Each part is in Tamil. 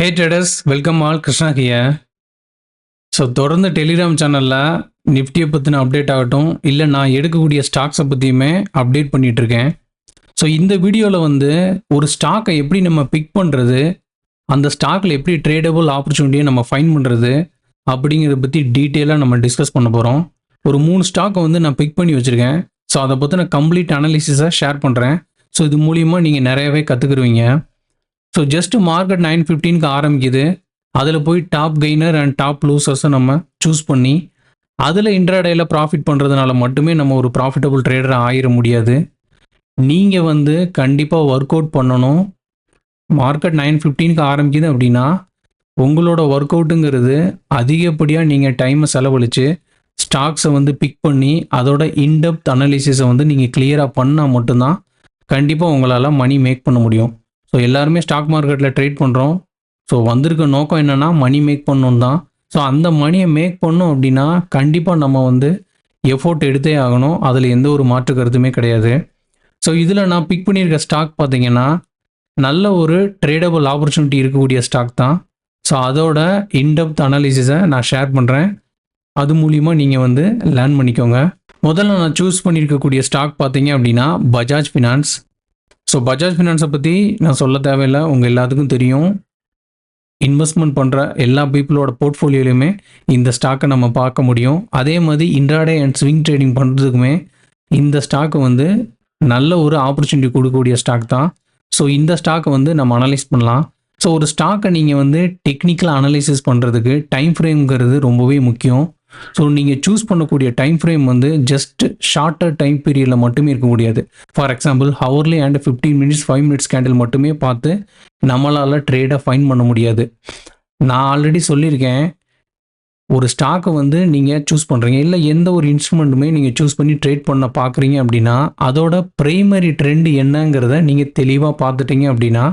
Hey traders, welcome all. Krishna here. So தொடர்ந்து டெலிகிராம் சேனலில் நிஃப்டியை பற்றின அப்டேட் ஆகட்டும், இல்லை நான் எடுக்கக்கூடிய ஸ்டாக்ஸை பற்றியுமே அப்டேட் பண்ணிகிட்ருக்கேன். ஸோ இந்த வீடியோவில் வந்து ஒரு ஸ்டாக்கை எப்படி நம்ம பிக் பண்ணுறது, அந்த ஸ்டாக்கில் எப்படி ட்ரேடபிள் ஆப்பர்ச்சுனிட்டியை நம்ம ஃபைன் பண்ணுறது அப்படிங்கிறத பற்றி டீட்டெயிலாக நம்ம டிஸ்கஸ் பண்ண போகிறோம். ஒரு 3 ஸ்டாக்கை வந்து நான் பிக் பண்ணி வச்சுருக்கேன். ஸோ அதை பற்றின கம்ப்ளீட் அனாலிசிஸை ஷேர் பண்ணுறேன். ஸோ இது மூலிமா நீங்கள் நிறையவே கற்றுக்குருவீங்க. ஸோ ஜஸ்ட் மார்க்கெட் 9:15க்கு ஆரம்பிக்குது. அதில் போய் டாப் கெய்னர் அண்ட் டாப் லூசர்ஸை நம்ம சூஸ் பண்ணி அதில் இன்ட்ராடேயில் ப்ராஃபிட் பண்ணுறதுனால மட்டுமே நம்ம ஒரு ப்ராஃபிட்டபுள் ட்ரேடராக ஆயிட முடியாது. நீங்கள் வந்து கண்டிப்பாக ஒர்க் அவுட் பண்ணணும். மார்க்கெட் 9:15க்கு ஆரம்பிக்குது அப்படின்னா உங்களோட ஒர்க் அவுட்டுங்கிறது அதிகப்படியாக நீங்கள் டைமை செலவழித்து ஸ்டாக்ஸை வந்து பிக் பண்ணி அதோட இன்டெப்த் அனாலிசிஸை வந்து நீங்கள் கிளியராக பண்ணால் மட்டும்தான் கண்டிப்பாக உங்களால் மணி மேக் பண்ண முடியும். ஸோ எல்லாருமே ஸ்டாக் மார்க்கெட்டில் ட்ரேட் பண்ணுறோம். ஸோ வந்திருக்க நோக்கம் என்னென்னா மணி மேக் பண்ணணும் தான். ஸோ அந்த மணியை மேக் பண்ணோம் அப்படின்னா கண்டிப்பாக நம்ம வந்து எஃபோர்ட் எடுத்தே ஆகணும். அதில் எந்த ஒரு மாற்று கருத்துமே கிடையாது. ஸோ இதில் நான் பிக் பண்ணியிருக்க ஸ்டாக் பார்த்தீங்கன்னா நல்ல ஒரு ட்ரேடபிள் ஆப்பர்ச்சுனிட்டி இருக்கக்கூடிய ஸ்டாக் தான். ஸோ அதோட இன்டெப்த் அனாலிசிஸை நான் ஷேர் பண்ணுறேன். அது மூலிமா நீங்கள் வந்து லேர்ன் பண்ணிக்கோங்க. முதல்ல நான் சூஸ் பண்ணியிருக்கக்கூடிய ஸ்டாக் பார்த்தீங்க அப்படின்னா பஜாஜ் ஃபினான்ஸ். ஸோ பஜாஜ் ஃபினான்ஸை பற்றி நான் சொல்ல தேவையில்லை, உங்கள் எல்லாத்துக்கும் தெரியும். இன்வெஸ்ட்மெண்ட் பண்ணுற எல்லா பீப்புளோட போர்ட்ஃபோலியோலையுமே இந்த ஸ்டாக்கை நம்ம பார்க்க முடியும். அதே மாதிரி இன்ட்ராடே அண்ட் ஸ்விங் ட்ரேடிங் பண்ணுறதுக்குமே இந்த ஸ்டாக்கு வந்து நல்ல ஒரு ஆப்பர்ச்சுனிட்டி கொடுக்கக்கூடிய ஸ்டாக் தான். ஸோ இந்த ஸ்டாக்கை வந்து நம்ம அனலைஸ் பண்ணலாம். ஸோ ஒரு ஸ்டாக்கை நீங்கள் வந்து டெக்னிக்கலாக அனலைசிஸ் பண்ணுறதுக்கு டைம் ஃப்ரேம்ங்கிறது ரொம்பவே முக்கியம். ஸோ நீங்கள் சூஸ் பண்ணக்கூடிய டைம் ஃப்ரேம் வந்து ஜஸ்ட் ஷார்ட்டர் டைம் பீரியடில் மட்டுமே இருக்க முடியாது. For example hourly and 15 minutes 5 minutes candle மட்டுமே பார்த்து நம்மளால் ட்ரேடை ஃபைன் பண்ண முடியாது. நான் ஆல்ரெடி சொல்லியிருக்கேன், ஒரு ஸ்டாக்கை வந்து நீங்கள் சூஸ் பண்ணுறீங்க, இல்லை எந்த ஒரு இன்ஸ்ட்ருமெண்ட்டுமே நீங்கள் சூஸ் பண்ணி ட்ரேட் பண்ண பார்க்குறீங்க அப்படின்னா அதோட ப்ரைமரி ட்ரெண்ட் என்னங்கிறத நீங்கள் தெளிவாக பார்த்துட்டீங்க அப்படின்னா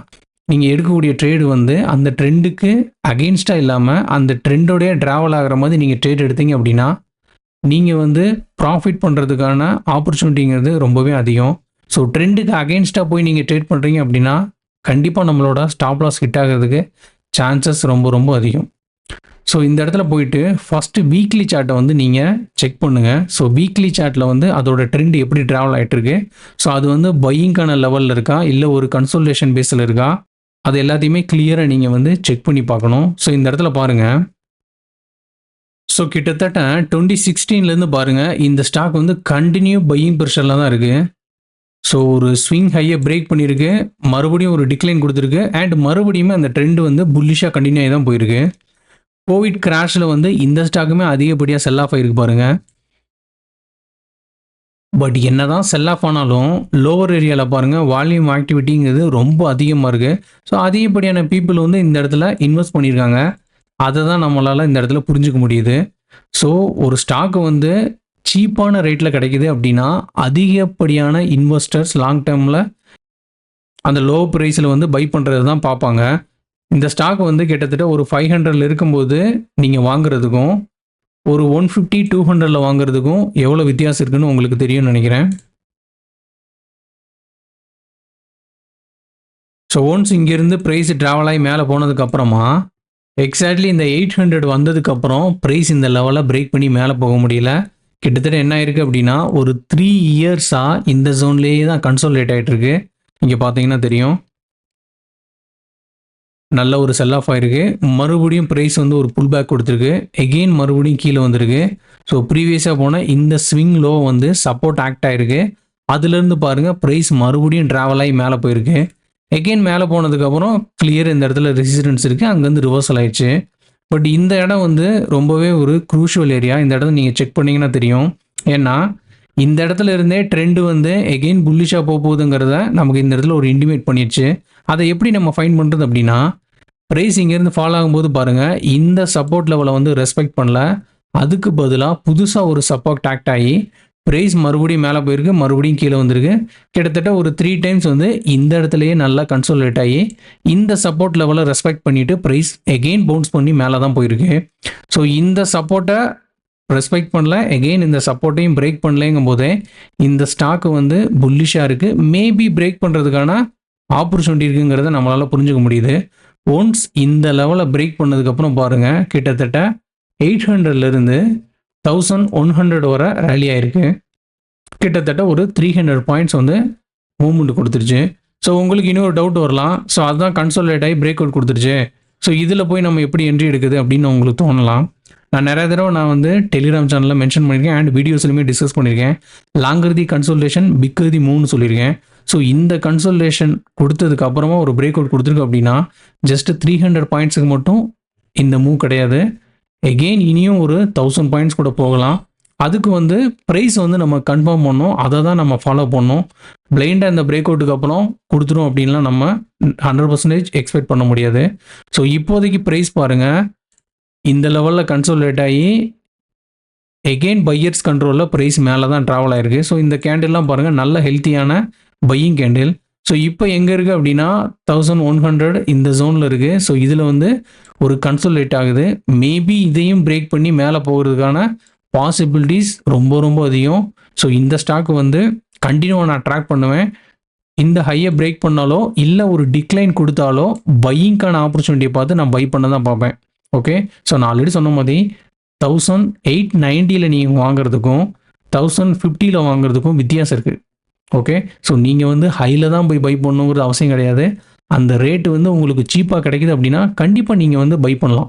நீங்கள் எடுக்கக்கூடிய ட்ரேடு வந்து அந்த ட்ரெண்டுக்கு அகெயின்ஸ்டாக இல்லாமல் அந்த ட்ரெண்டோடைய ட்ராவல் ஆகிற மாதிரி நீங்கள் ட்ரேட் எடுத்தீங்க அப்படின்னா நீங்கள் வந்து ப்ராஃபிட் பண்ணுறதுக்கான ஆப்பர்ச்சுனிட்டிங்கிறது ரொம்பவே அதிகம். ஸோ ட்ரெண்டுக்கு அகெயின்ஸ்டாக போய் நீங்கள் ட்ரேட் பண்ணுறீங்க அப்படின்னா கண்டிப்பாக நம்மளோட ஸ்டாப் லாஸ் ஹிட் ஆகிறதுக்கு சான்சஸ் ரொம்ப ரொம்ப அதிகம். ஸோ இந்த இடத்துல போயிட்டு ஃபஸ்ட்டு வீக்லி சார்ட்டை வந்து நீங்கள் செக் பண்ணுங்கள். ஸோ வீக்லி சார்ட்டில் வந்து அதோட ட்ரெண்ட் எப்படி ட்ராவல் ஆகிட்டுருக்கு, ஸோ அது வந்து பையிங்கான லெவலில் இருக்கா இல்லை ஒரு கன்சல்டேஷன் பேஸில் இருக்கா, அது எல்லாத்தையுமே கிளியராக நீங்கள் வந்து செக் பண்ணி பார்க்கணும். ஸோ இந்த இடத்துல பாருங்கள், ஸோ கிட்டத்தட்ட 2016 பாருங்கள் இந்த ஸ்டாக் வந்து கண்டினியூ பையிங் ப்ரெஷரில் தான் இருக்குது. ஸோ ஒரு ஸ்விங் ஹையை பிரேக் பண்ணியிருக்கு, மறுபடியும் ஒரு டிக்ளைன் கொடுத்துருக்கு, அண்ட் மறுபடியுமே அந்த ட்ரெண்டு வந்து புல்லிஷாக கண்டினியூ ஆகி தான் போயிருக்கு. கோவிட் கிராஷில் வந்து இந்த ஸ்டாக்குமே அதிகப்படியாக செல் ஆஃப் ஆகிருக்கு பாருங்கள். பட் என்ன தான் செல் ஆஃப் ஆனாலும் லோவர் ஏரியாவில் பாருங்கள் வால்யூம் ஆக்டிவிட்டிங்கிறது ரொம்ப அதிகமாக இருக்குது. ஸோ அதிகப்படியான பீப்புள் வந்து இந்த இடத்துல இன்வெஸ்ட் பண்ணியிருக்காங்க. அதை தான் நம்மளால் இந்த இடத்துல புரிஞ்சுக்க முடியுது. ஸோ ஒரு ஸ்டாக்கு வந்து சீப்பான ரேட்டில் கிடைக்குது அப்படின்னா அதிகப்படியான இன்வெஸ்டர்ஸ் லாங் டேர்மில் அந்த லோ ப்ரைஸில் வந்து பை பண்ணுறது தான் பார்ப்பாங்க. இந்த ஸ்டாக் வந்து கிட்டத்தட்ட ஒரு 500 இருக்கும்போது நீங்கள் வாங்குறதுக்கும் ஒரு 150-200 வாங்குறதுக்கும் எவ்வளோ வித்தியாசம் இருக்குன்னு உங்களுக்கு தெரியும்னு நினைக்கிறேன். ஸோ ஒன்ஸ் இங்கேருந்து ப்ரைஸ் ட்ராவல் ஆகி மேலே போனதுக்கப்புறமா எக்ஸாக்ட்லி இந்த 800 வந்ததுக்கப்புறம் ப்ரைஸ் இந்த லெவலில் பிரேக் பண்ணி மேலே போக முடியல. கிட்டத்தட்ட என்ன ஆயிருக்கு அப்படின்னா ஒரு 3 இயர்ஸாக இந்த ஜோன்லேயே தான் கன்சோலேட் ஆகிட்டுருக்கு. இங்கே பார்த்தீங்கன்னா தெரியும், நல்ல ஒரு செல் ஆஃப் ஆகிருக்கு. மறுபடியும் ப்ரைஸ் வந்து ஒரு புல் பேக் கொடுத்துருக்கு, எகெயின் மறுபடியும் கீழே வந்திருக்கு. ஸோ ப்ரீவியஸாக போன இந்த ஸ்விங் லோ வந்து சப்போர்ட் ஆக்ட் ஆகிருக்கு. அதுலேருந்து பாருங்கள் ப்ரைஸ் மறுபடியும் ட்ராவல் ஆகி மேலே போயிருக்கு. எகெயின் மேலே போனதுக்கப்புறம் கிளியர் இந்த இடத்துல ரெசிஸ்டன்ஸ் இருக்குது, அங்கேருந்து ரிவர்சல் ஆயிடுச்சு. பட் இந்த இடம் வந்து ரொம்பவே ஒரு க்ரூஷியல் ஏரியா. இந்த இடத்த நீங்கள் செக் பண்ணிங்கன்னா தெரியும். ஏன்னா இந்த இடத்துல இருந்தே ட்ரெண்டு வந்து எகெயின் புல்லிஷாக போகுதுங்கிறத நமக்கு இந்த இடத்துல ஒரு இன்டிமேட் பண்ணிடுச்சு. அதை எப்படி நம்ம ஃபைன் பண்ணுறது அப்படின்னா ப்ரைஸ் இங்கேருந்து ஃபால் ஆகும்போது பாருங்கள் இந்த சப்போர்ட் லெவலை வந்து ரெஸ்பெக்ட் பண்ணல, அதுக்கு பதிலாக புதுசாக ஒரு சப்போர்ட் ஆக்ட் ஆகி ப்ரைஸ் மறுபடியும் மேலே போயிருக்கு, மறுபடியும் கீழே வந்திருக்கு. கிட்டத்தட்ட ஒரு 3 டைம்ஸ் வந்து இந்த இடத்துலையே நல்லா கன்சோலேட் ஆகி இந்த சப்போர்ட் லெவலை ரெஸ்பெக்ட் பண்ணிவிட்டு ப்ரைஸ் எகெயின் பவுன்ஸ் பண்ணி மேலே தான் போயிருக்கு. ஸோ இந்த சப்போர்ட்டை ரெஸ்பெக்ட் பண்ணல, எகெயின் இந்த சப்போர்ட்டையும் பிரேக் பண்ணலைங்கும் போதே இந்த ஸ்டாக்கு வந்து புல்லிஷாக இருக்குது. மேபி பிரேக் பண்ணுறதுக்கான ஆப்பர்ச்சுனிட்டி இருக்குங்கிறத நம்மளால் புரிஞ்சுக்க முடியுது. ஒன்ஸ் இந்த லெவலை பிரேக் பண்ணதுக்கப்புறம் பாருங்கள் கிட்டத்தட்ட 800லேருந்து 1100 வரை ரேலி ஆயிருக்கு. கிட்டத்தட்ட ஒரு 300 பாயிண்ட்ஸ் வந்து மூவ்மெண்ட் கொடுத்துருச்சு. ஸோ உங்களுக்கு இன்னொரு டவுட் வரலாம். ஸோ அதுதான் கன்சோலேட் ஆகி பிரேக் அவுட் கொடுத்துருச்சு. ஸோ இதில் போய் நம்ம எப்படி என்ட்ரி எடுக்குது அப்படின்னு உங்களுக்கு தோணலாம். நான் நிறைய தடவை வந்து டெலிகிராம் சேனலில் மென்ஷன் பண்ணியிருக்கேன் அண்ட் வீடியோஸ்லையுமே டிஸ்கஸ் பண்ணியிருக்கேன். லாங்கர்தி கன்சல்டேஷன் பிக்கர்தி மூவ்னு சொல்லியிருக்கேன். ஸோ இந்த கன்சல்டேஷன் கொடுத்ததுக்கு அப்புறமா ஒரு பிரேக் அவுட் கொடுத்துருக்கு அப்படின்னா ஜஸ்ட் 300 பாயிண்ட்ஸுக்கு மட்டும் இந்த மூவ் கிடையாது. எகெயின் இனியும் ஒரு 1000 பாயிண்ட்ஸ் கூட போகலாம். அதுக்கு வந்து ப்ரைஸ் வந்து நம்ம கன்ஃபார்ம் பண்ணோம், அதை தான் நம்ம ஃபாலோ பண்ணோம். பிளைண்டாக இந்த பிரேக் அவுட்டுக்கு அப்புறம் கொடுத்துரும் அப்படின்லாம் நம்ம 100% எக்ஸ்பெக்ட் பண்ண முடியாது. ஸோ இப்போதைக்கு ப்ரைஸ் பாருங்கள், இந்த லெவலில் கன்சோலேட் ஆகி எகெயின் பையர்ஸ் கண்ட்ரோலில் ப்ரைஸ் மேலே தான் ட்ராவல் ஆகிருக்கு. ஸோ இந்த கேண்டில்லாம் பாருங்கள், நல்ல ஹெல்த்தியான பையிங் கேண்டில். ஸோ இப்போ எங்கே இருக்குது அப்படின்னா 1100 இந்த ஜோனில் இருக்குது. ஸோ இதில் வந்து ஒரு கன்சோலேட் ஆகுது. மேபி இதையும் பிரேக் பண்ணி மேலே போகிறதுக்கான பாசிபிலிட்டிஸ் ரொம்ப ரொம்ப அதிகம். ஸோ இந்த ஸ்டாக் வந்து கண்டினியூவாக நான் ட்ராக் பண்ணுவேன். இந்த ஹையை பிரேக் பண்ணாலோ இல்லை ஒரு டிக்ளைன் கொடுத்தாலோ பையிங்கான ஆப்பர்ச்சுனிட்டியை பார்த்து நான் பை பண்ண தான் பார்ப்பேன். ஓகே, ஸோ நான் ஆல்ரெடி சொன்ன மாதிரி 1890 நீங்கள் வாங்குறதுக்கும் 1050 வாங்குறதுக்கும் வித்தியாசம் இருக்குது. ஓகே, ஸோ நீங்கள் வந்து ஹையில் தான் போய் பை பண்ணணுங்கிறது அவசியம் கிடையாது. அந்த ரேட்டு வந்து உங்களுக்கு சீப்பாக கிடைக்குது அப்படின்னா கண்டிப்பாக நீங்கள் வந்து பை பண்ணலாம்.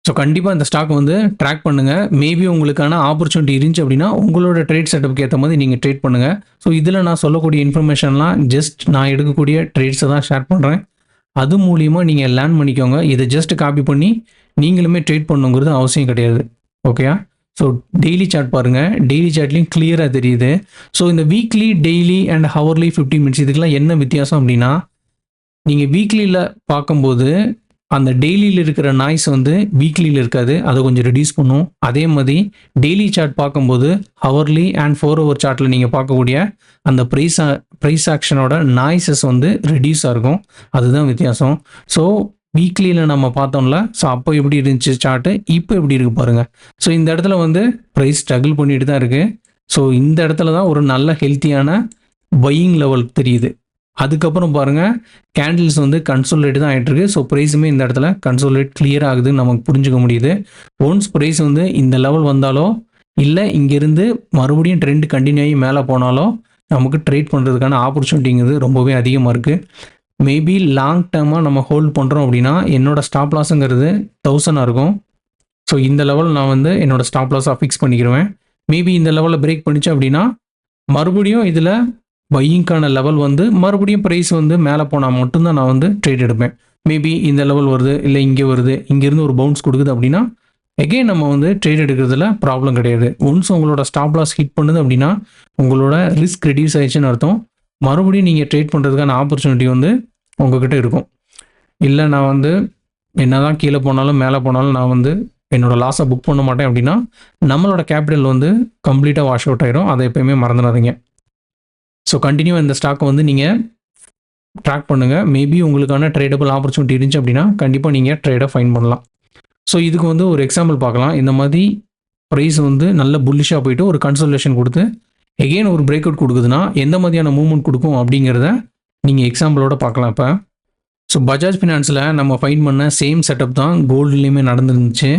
ஸோ கண்டிப்பாக இந்த ஸ்டாக் வந்து ட்ராக் பண்ணுங்கள். மேபி உங்களுக்கான ஆப்பர்ச்சுனிட்டி இருந்துச்சு அப்படின்னா உங்களோட ட்ரேட் செட்டப்புக்கு ஏற்ற மாதிரி நீங்கள் ட்ரேட் பண்ணுங்கள். ஸோ இதில் நான் சொல்லக்கூடிய இன்ஃபர்மேஷன்லாம் ஜஸ்ட் நான் எடுக்கக்கூடிய ட்ரேட்ஸை தான் ஷேர் பண்ணுறேன். அது மூலியமாக நீங்கள் லேர்ன் பண்ணிக்கோங்க. இதை ஜஸ்ட் காப்பி பண்ணி நீங்களுமே ட்ரேட் பண்ணுங்கிறது அவசியம் கிடையாது. ஓகேயா? ஸோ டெய்லி சார்ட் பாருங்கள், டெய்லி சார்ட்லேயும் கிளியராக தெரியுது. ஸோ இந்த weekly, daily and hourly 15 minutes இதுக்கெல்லாம் என்ன வித்தியாசம் அப்படின்னா, நீங்கள் வீக்லியில் பார்க்கும்போது அந்த டெய்லியில் இருக்கிற நாய்ஸ் வந்து வீக்லியில் இருக்காது, அதை கொஞ்சம் ரெடியூஸ் பண்ணும். அதே மாதிரி டெய்லி சார்ட் பார்க்கும்போது ஹவர்லி அண்ட் 4 hour சார்ட்டில் நீங்கள் பார்க்கக்கூடிய அந்த ப்ரைஸ் ஆக்ஷனோட நாய்ஸஸ் வந்து ரெடியூஸாக இருக்கும். அதுதான் வித்தியாசம். ஸோ வீக்லியில் நம்ம பார்த்தோம்ல, ஸோ அப்போ எப்படி இருந்துச்சு சார்ட்டு, இப்போ எப்படி இருக்குது பாருங்கள். ஸோ இந்த இடத்துல வந்து ப்ரைஸ் ஸ்ட்ரகிள் பண்ணிட்டு தான் இருக்குது. ஸோ இந்த இடத்துல தான் ஒரு நல்ல ஹெல்த்தியான பையிங் லெவல் தெரியுது. அதுக்கப்புறம் பாருங்கள், கேண்டில்ஸ் வந்து கன்சோலேட் தான் ஆகிட்டுருக்கு. ஸோ ப்ரைஸுமே இந்த இடத்துல கன்சோலேட் கிளியர் ஆகுதுன்னு நமக்கு புரிஞ்சுக்க முடியுது. ஒன்ஸ் ப்ரைஸ் வந்து இந்த லெவல் வந்தாலோ இல்லை இங்கேருந்து மறுபடியும் ட்ரெண்ட் கண்டினியூ ஆகி மேலே போனாலோ நமக்கு ட்ரேட் பண்ணுறதுக்கான ஆப்பர்ச்சுனிட்டிங்கிறது ரொம்பவே அதிகமாக இருக்குது. மேபி லாங் டேர்மாக நம்ம ஹோல்ட் பண்ணுறோம் அப்படின்னா என்னோடய ஸ்டாப் லாஸுங்கிறது 1000 இருக்கும். ஸோ இந்த லெவல் நான் வந்து என்னோடய ஸ்டாப் லாஸாக ஃபிக்ஸ் பண்ணிக்கிடுவேன். மேபி இந்த லெவலில் பிரேக் பண்ணிச்சு அப்படின்னா மறுபடியும் இதில் பையிங்கான லெவல் வந்து மறுபடியும் ப்ரைஸ் வந்து மேலே போனால் மட்டும்தான் நான் வந்து ட்ரேட் எடுப்பேன். மேபி இந்த லெவல் வருது, இல்லை இங்கே வருது, இங்கேருந்து ஒரு பவுன்ஸ் கொடுக்குது அப்படின்னா எகெயின் நம்ம வந்து ட்ரேட் எடுக்கிறதுல ப்ராப்ளம் கிடையாது. ஒன்ஸ் உங்களோட ஸ்டாப் லாஸ் ஹிட் பண்ணுது அப்படின்னா உங்களோட ரிஸ்க் ரெடியூஸ் ஆயிடுச்சுன்னு அர்த்தம். மறுபடியும் நீங்கள் ட்ரேட் பண்ணுறதுக்கான ஆப்பர்ச்சுனிட்டி வந்து உங்ககிட்ட இருக்கும். இல்லை நான் வந்து என்ன தான் கீழே போனாலும் மேலே போனாலும் நான் வந்து என்னோடய லாஸை புக் பண்ண மாட்டேன் அப்படின்னா நம்மளோட கேபிட்டல் வந்து கம்ப்ளீட்டாக வாஷ் அவுட் ஆகிடும். அதை எப்போயுமே மறந்துடாதீங்க. ஸோ கண்டினியூ இந்த ஸ்டாக்கை வந்து நீங்கள் ட்ராக் பண்ணுங்கள். மேபி உங்களுக்கான ட்ரேடபிள் ஆப்பர்ச்சுனிட்டி இருந்துச்சு அப்படின்னா கண்டிப்பாக நீங்கள் ட்ரேடை ஃபைன் பண்ணலாம். ஸோ இதுக்கு வந்து ஒரு எக்ஸாம்பிள் பார்க்கலாம். இந்த மாதிரி ப்ரைஸ் வந்து நல்ல புல்லிஷாக போயிட்டு ஒரு கன்சல்டேஷன் கொடுத்து எகெயின் ஒரு பிரேக் அவுட் கொடுக்குதுன்னா எந்த மாதிரியான மூவ்மெண்ட் கொடுக்கும் அப்படிங்கிறத நீங்கள் எக்ஸாம்பிளோட பார்க்கலாம். இப்போ ஸோ பஜாஜ் ஃபினான்ஸில் நம்ம ஃபைன் பண்ண சேம் செட்டப் தான் கோல்டுலேயுமே நடந்துருந்துச்சு.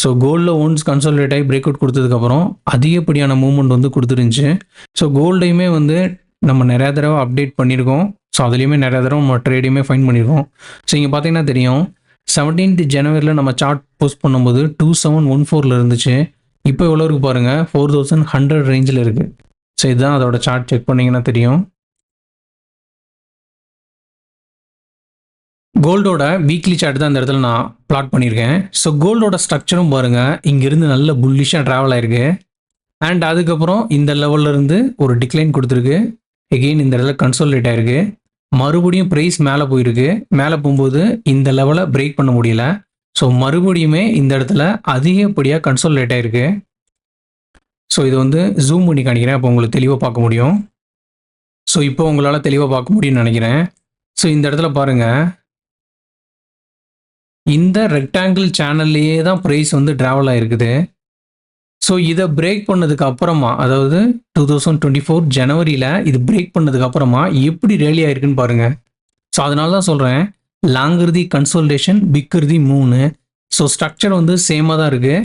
ஸோ கோல்டில் ஒன்ஸ் கன்சல்டேட் ஆகி பிரேக் அவுட் கொடுத்ததுக்கப்புறம் அதிகப்படியான மூவ்மெண்ட் வந்து கொடுத்துருந்துச்சு. ஸோ கோல்டையுமே வந்து நம்ம நிறையா தடவை அப்டேட் பண்ணியிருக்கோம். ஸோ அதுலேயுமே நிறையா தடவை நம்ம ட்ரேடையுமே ஃபைன் பண்ணியிருக்கோம். ஸோ இங்கே பார்த்தீங்கன்னா தெரியும், 17th January நம்ம சார்ட் போஸ்ட் பண்ணும்போது 2714 இருந்துச்சு. இப்போ எவ்வளோ இருக்குது பாருங்கள், 4100 ரேஞ்சில் இருக்குது. ஸோ இதுதான் அதோட சார்ட், செக் பண்ணிங்கன்னா தெரியும். கோல்டோட வீக்லி சார்ட் தான் இந்த இடத்துல நான் பிளாட் பண்ணியிருக்கேன். ஸோ கோல்டோட ஸ்ட்ரக்சரும் பாருங்கள், இங்கேருந்து நல்ல புல்லிஷாக ட்ராவல் ஆயிருக்கு. அண்ட் அதுக்கப்புறம் இந்த லெவலில் இருந்து ஒரு டிக்ளைன் கொடுத்துருக்கு. எகெயின் இந்த இடத்துல கன்சோலேட் ஆகிருக்கு. மறுபடியும் ப்ரைஸ் மேலே போயிருக்கு. மேலே போகும்போது இந்த லெவலை பிரேக் பண்ண முடியல. ஸோ மறுபடியுமே இந்த இடத்துல அதிகப்படியாக கன்சோலேட் ஆகிருக்கு. ஸோ இது வந்து ஜூம் பண்ணி காணிக்கிறேன், அப்போ உங்களுக்கு தெளிவாக பார்க்க முடியும். ஸோ இப்போ உங்களால் தெளிவாக பார்க்க முடியும்னு நினைக்கிறேன். ஸோ இந்த இடத்துல பாருங்கள், இந்த ரெக்டாங்கிள் சேனல்லையே தான் ப்ரைஸ் வந்து ட்ராவல் ஆகிருக்குது. ஸோ இதை பிரேக் பண்ணதுக்கு அப்புறமா, அதாவது 2024 ஜனவரியில் இது பிரேக் பண்ணதுக்கு அப்புறமா எப்படி ரேலி ஆயிருக்குன்னு பாருங்கள். ஸோ அதனால தான் சொல்கிறேன், லாங்கிருதி கன்சோல்டேஷன், பிக்ருதி 3. ஸோ ஸ்ட்ரக்சர் வந்து சேமாக தான் இருக்குது.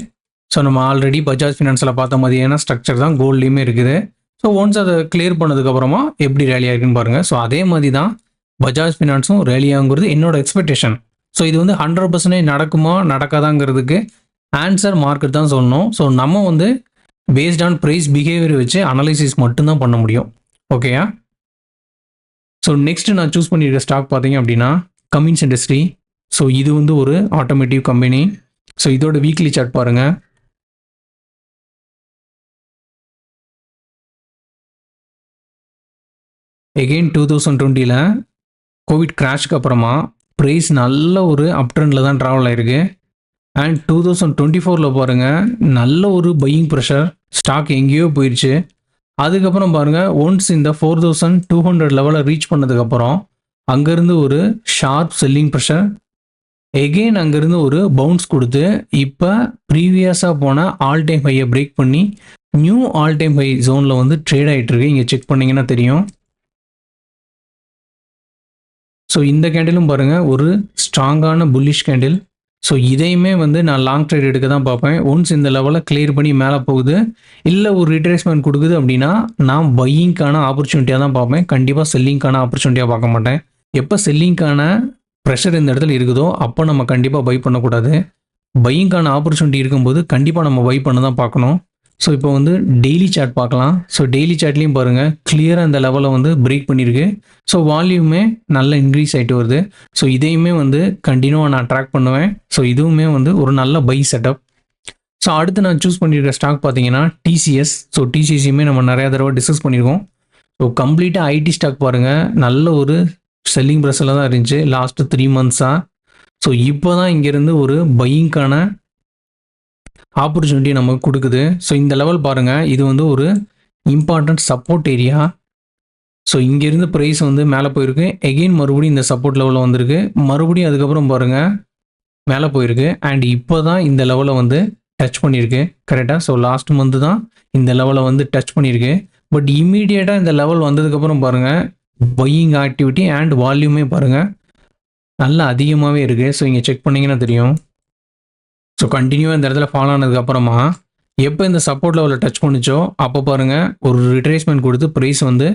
ஸோ நம்ம ஆல்ரெடி பஜாஜ் ஃபினான்ஸில் பார்த்த மாதிரியான ஸ்ட்ரக்சர் தான் கோல்ட்லேயுமே இருக்குது. ஸோ ஒன்ஸ் அதை கிளியர் பண்ணதுக்கப்புறமா எப்படி ரேலி ஆகிருக்குன்னு பாருங்கள். ஸோ அதே மாதிரி தான் பஜாஜ் ஃபினான்ஸும் ரேலி ஆகுங்கிறது என்னோட எக்ஸ்பெக்டேஷன். ஸோ இது வந்து 100% நடக்குமா நடக்காதாங்கிறதுக்கு ஆன்சர் மார்க்கெட் தான் சொல்லணும். ஸோ நம்ம வந்து பேஸ்ட் ஆன் ப்ரைஸ் பிஹேவியர் வச்சு அனலைசிஸ் மட்டும்தான் பண்ண முடியும். ஓகேயா? ஸோ நெக்ஸ்ட் நான் சூஸ் பண்ணியிருக்க ஸ்டாக் பார்த்தீங்க அப்படின்னா கமின்ஸ் இண்டஸ்ட்ரி. ஸோ இது வந்து ஒரு ஆட்டோமேட்டிவ் கம்பெனி. ஸோ இதோட வீக்லி சார்ட் பாருங்கள். எகெயின் 2020 கோவிட் கிராஷ்க்கு அப்புறமா ப்ரைஸ் நல்ல ஒரு அப் ட்ரெண்டில் தான் ட்ராவல் ஆகிருக்கு. அண்ட் 2024 பாருங்கள் நல்ல ஒரு பையிங் ப்ரெஷர், ஸ்டாக் எங்கேயோ போயிடுச்சு. அதுக்கப்புறம் பாருங்கள் ஒன்ஸ் இந்த 4200 லெவலில் ரீச் பண்ணதுக்கப்புறம் அங்கேருந்து ஒரு ஷார்ப் செல்லிங் ப்ரெஷர், எகெயின் அங்கேருந்து ஒரு பவுன்ஸ் கொடுத்து இப்போ ப்ரீவியஸாக போன ஆல் டைம் ஹையை பிரேக் பண்ணி நியூ ஆல் டைம் ஹை ஜோனில் வந்து ட்ரேட் ஆகிட்டுருக்கு. இங்கே செக் பண்ணிங்கன்னா தெரியும். ஸோ இந்த கேண்டிலும் பாருங்கள் ஒரு ஸ்ட்ராங்கான புல்லிஷ் கேண்டில். ஸோ இதையுமே வந்து நான் லாங் ட்ரேட் எடுக்க தான் பார்ப்பேன். ஒன்ஸ் இந்த லெவலில் கிளியர் பண்ணி மேலே போகுது, இல்லை ஒரு ரிட்ரேஸ்மெண்ட் கொடுக்குது அப்படின்னா நான் பையிங்க்கான ஆப்பர்ச்சுனிட்டியாக தான் பார்ப்பேன். கண்டிப்பாக செல்லிங்க்கான ஆப்பர்ச்சுனிட்டியாக பார்க்க மாட்டேன். எப்போ செல்லிங்க்கான ப்ரெஷர் இந்த இடத்துல இருக்குதோ அப்போ நம்ம கண்டிப்பாக பை பண்ணக்கூடாது. பையிங்க்கான ஆப்பர்ச்சுனிட்டி இருக்கும்போது கண்டிப்பாக நம்ம பை பண்ண தான் பார்க்கணும். ஸோ இப்போ வந்து டெய்லி சார்ட் பார்க்கலாம். ஸோ டெய்லி சார்ட்லேயும் பாருங்கள் கிளியராக இந்த லெவலை வந்து பிரேக் பண்ணியிருக்கு. ஸோ வால்யூமே நல்ல இன்க்ரீஸ் ஆகிட்டு வருது. ஸோ இதையுமே வந்து கண்டினியூவாக நான் ட்ராக் பண்ணுவேன். ஸோ இதுவுமே வந்து ஒரு நல்ல பை செட்டப். ஸோ அடுத்து நான் சூஸ் பண்ணியிருக்க ஸ்டாக் பார்த்தீங்கன்னா டிசிஎஸ். ஸோ டிசிஎஸ்ஸையுமே நம்ம நிறையா தடவை டிஸ்கஸ் பண்ணியிருக்கோம். ஸோ கம்ப்ளீட்டாக ஐடி ஸ்டாக் பாருங்கள் நல்ல ஒரு செல்லிங் ப்ரெஷரில் தான் இருந்துச்சு லாஸ்ட்டு 3 மந்த்ஸாக. ஸோ இப்போ தான் இங்கேருந்து ஒரு பையிங்க்கான ஆப்பர்ச்சுனிட்டி நமக்கு கொடுக்குது. ஸோ இந்த லெவல் பாருங்கள் இது வந்து ஒரு இம்பார்ட்டண்ட் சப்போர்ட் ஏரியா. ஸோ இங்கேருந்து ப்ரைஸ் வந்து மேலே போயிருக்கு, எகெயின் மறுபடியும் இந்த சப்போர்ட் லெவலில் வந்திருக்கு, மறுபடியும் அதுக்கப்புறம் பாருங்கள் மேலே போயிருக்கு. அண்ட் இப்போ தான் இந்த லெவலை வந்து டச் பண்ணியிருக்கு கரெக்டாக. ஸோ லாஸ்ட் மந்த்து தான் இந்த லெவலை வந்து டச் பண்ணியிருக்கு. பட் இம்மீடியட்டாக இந்த லெவல் வந்ததுக்கப்புறம் பாருங்கள் பையிங் ஆக்டிவிட்டி அண்ட் வால்யூமே பாருங்கள் நல்லா அதிகமாகவே இருக்குது. ஸோ இங்கே செக் பண்ணிங்கன்னா தெரியும். ஸோ கண்டினியூவாக இந்த இடத்துல ஃபாலோ ஆனதுக்கப்புறமா எப்போ இந்த சப்போர்ட் லெவலில் டச் பண்ணிச்சோ அப்போ பாருங்கள் ஒரு ரிட்ரேஸ்மெண்ட் கொடுத்து ப்ரைஸ் வந்து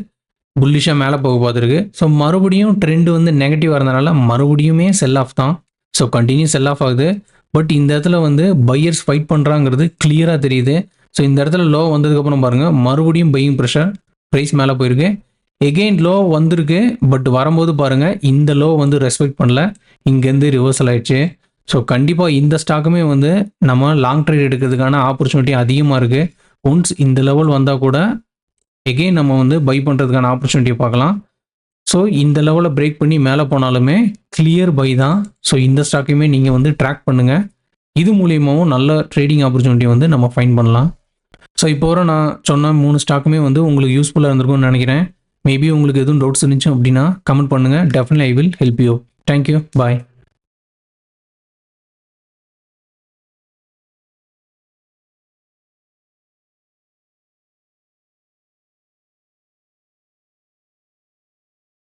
புல்லிஷாக மேலே போக பார்த்துருக்கு. ஸோ மறுபடியும் ட்ரெண்டு வந்து நெகட்டிவாக இருந்தனால மறுபடியுமே செல் ஆஃப் தான். ஸோ கண்டினியூ செல் ஆஃப் ஆகுது. பட் இந்த இடத்துல வந்து பையர்ஸ் ஃபைட் பண்ணுறாங்கிறது கிளியராக தெரியுது. ஸோ இந்த இடத்துல லோ வந்ததுக்கப்புறம் பாருங்கள் மறுபடியும் பையிங் ப்ரெஷர், ப்ரைஸ் மேலே போயிருக்கு. எகெயின் லோ வந்திருக்கு, பட் வரும்போது பாருங்கள் இந்த லோ வந்து ரெஸ்பெக்ட் பண்ணல, இங்கேருந்து ரிவர்சல் ஆயிடுச்சு. ஸோ கண்டிப்பாக இந்த ஸ்டாக்குமே வந்து நம்ம லாங் ட்ரேட் எடுக்கிறதுக்கான ஆப்பர்ச்சுனிட்டி அதிகமாக இருக்குது. ஒன்ஸ் இந்த லெவல் வந்தால் கூட எகெயின் நம்ம வந்து பை பண்ணுறதுக்கான ஆப்பர்ச்சுனிட்டியை பார்க்கலாம். ஸோ இந்த லெவலை பிரேக் பண்ணி மேலே போனாலுமே கிளியர் பை தான். ஸோ இந்த ஸ்டாக்கையுமே நீங்கள் வந்து ட்ராக் பண்ணுங்கள். இது மூலியமாகவும் நல்ல ட்ரேடிங் ஆப்பர்ச்சுனிட்டி வந்து நம்ம ஃபைண்ட் பண்ணலாம். ஸோ இப்போ வர நான் சொன்ன 3 ஸ்டாக்குமே வந்து உங்களுக்கு யூஸ்ஃபுல்லாக இருந்திருக்கும்னு நினைக்கிறேன். மேபி உங்களுக்கு எதுவும் டவுட்ஸ் இருந்துச்சு அப்படின்னா கமெண்ட் பண்ணுங்கள். Definitely I will help you. Thank you. Bye.